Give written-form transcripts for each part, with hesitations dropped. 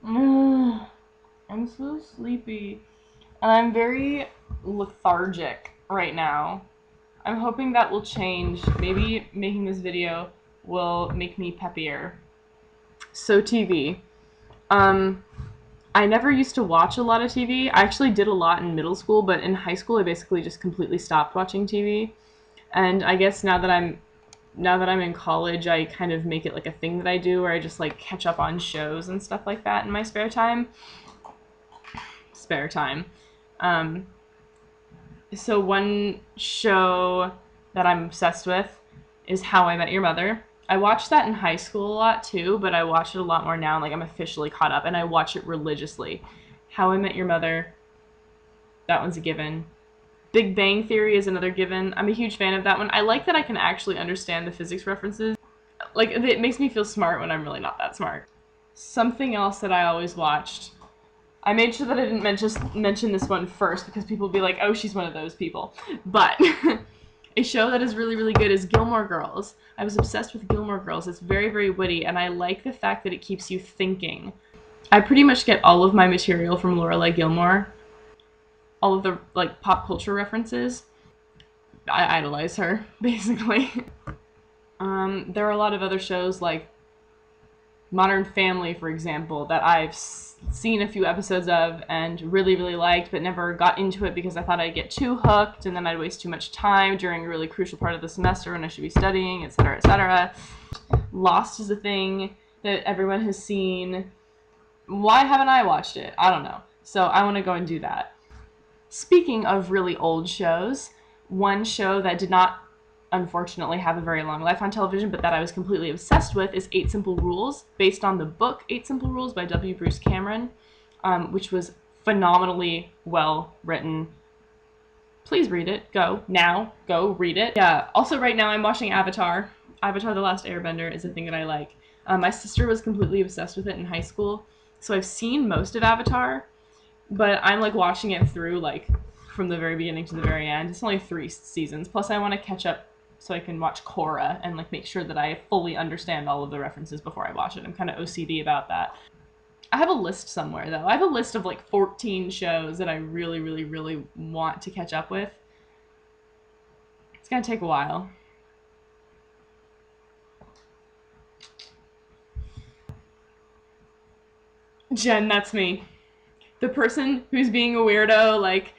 I'm so sleepy. And I'm very lethargic right now. I'm hoping that will change. Maybe making this video will make me peppier. So TV. Um, I never used to watch a lot of TV. I actually did a lot in middle school, but in high school I basically just completely stopped watching TV. And I guess now that I'm in college, I kind of make it like a thing that I do where I just like catch up on shows and stuff like that in my spare time. Spare time. Um, so one show that I'm obsessed with is How I Met Your Mother. I watched that in high school a lot too, but I watch it a lot more now. Like I'm officially caught up, and I watch it religiously. How I Met Your Mother, that one's a given. Big Bang Theory is another given. I'm a huge fan of that one. I like that I can actually understand the physics references. Like, it makes me feel smart when I'm really not that smart. Something else that I always watched. I made sure that I didn't mention this one first because people would be like, oh, she's one of those people. But a show that is really, really good is Gilmore Girls. I was obsessed with Gilmore Girls. It's very, very witty, and I like the fact that it keeps you thinking. I pretty much get all of my material from Lorelai Gilmore. All of the like pop culture references. I idolize her, basically. There are a lot of other shows like Modern Family, for example, that I've seen a few episodes of and really, really liked, but never got into it because I thought I'd get too hooked and then I'd waste too much time during a really crucial part of the semester when I should be studying, etc., etc. Lost is a thing that everyone has seen. Why haven't I watched it? I don't know. So I want to go and do that. Speaking of really old shows, one show that did not unfortunately have a very long life on television, but that I was completely obsessed with is 8 Simple Rules, based on the book 8 Simple Rules by W. Bruce Cameron, which was phenomenally well written. Please read it. Go. Now. Go read it. Yeah. Also right now I'm watching Avatar. Avatar The Last Airbender is a thing that I like. My sister was completely obsessed with it in high school, so I've seen most of Avatar, but I'm like watching it through like from the very beginning to the very end. It's only 3 seasons. Plus I want to catch up so I can watch Korra and like make sure that I fully understand all of the references before I watch it. I'm kind of OCD about that. I have a list somewhere though. I have a list of like 14 shows that I really, really, really want to catch up with. It's gonna take a while. Jen, that's me. The person who's being a weirdo, like,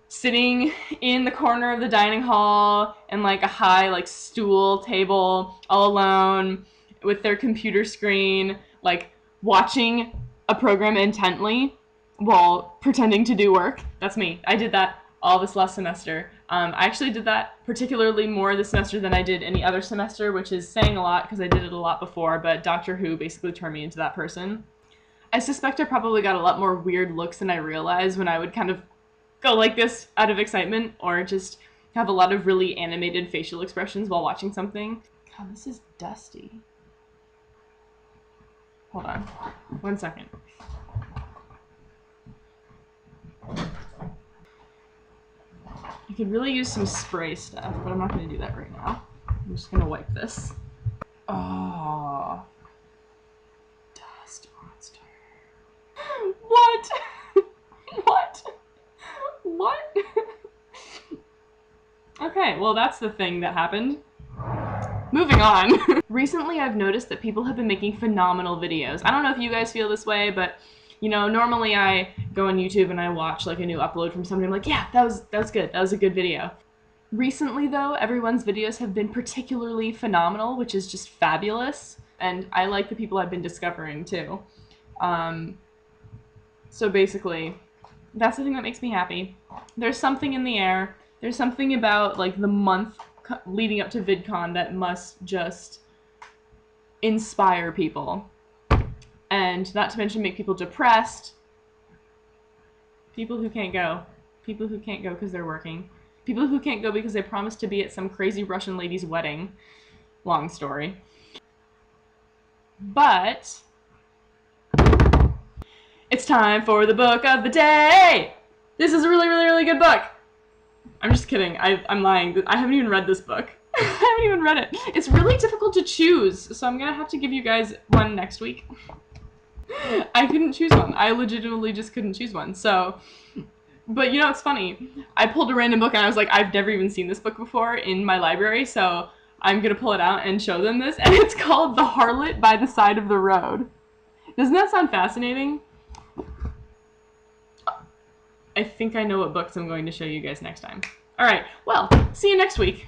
sitting in the corner of the dining hall and like a high like stool table all alone with their computer screen, like watching a program intently while pretending to do work. That's me. I did that all this last semester. I actually did that particularly more this semester than I did any other semester, which is saying a lot because I did it a lot before, but Doctor Who basically turned me into that person. I suspect I probably got a lot more weird looks than I realized when I would kind of go like this out of excitement or just have a lot of really animated facial expressions while watching something. God, this is dusty. Hold on. 1 second. I could really use some spray stuff, but I'm not going to do that right now. I'm just going to wipe this. Oh. Dust monster. What? What? What? Okay, well that's the thing that happened. Moving on. Recently I've noticed that people have been making phenomenal videos. I don't know if you guys feel this way, but you know, normally I go on YouTube and I watch like a new upload from somebody. I'm like, yeah, that was good. That was a good video. Recently though, everyone's videos have been particularly phenomenal, which is just fabulous. And I like the people I've been discovering too. So basically, that's the thing that makes me happy. There's something in the air. There's something about like the month leading up to VidCon that must just inspire people. And not to mention make people depressed. People who can't go. People who can't go because they're working. People who can't go because they promised to be at some crazy Russian lady's wedding. Long story. But it's time for the book of the day! This is a really, really, really good book! I'm just kidding. I'm lying. I haven't even read this book. I haven't even read it. It's really difficult to choose, so I'm gonna have to give you guys one next week. I couldn't choose one. I legitimately just couldn't choose one. So, but you know, it's funny. I pulled a random book and I was like, I've never even seen this book before in my library, so I'm gonna pull it out and show them this. And it's called The Harlot by the Side of the Road. Doesn't that sound fascinating? I think I know what books I'm going to show you guys next time. All right, well, see you next week.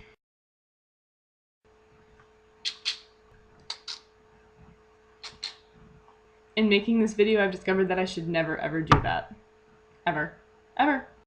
In making this video, I've discovered that I should never ever do that. Ever.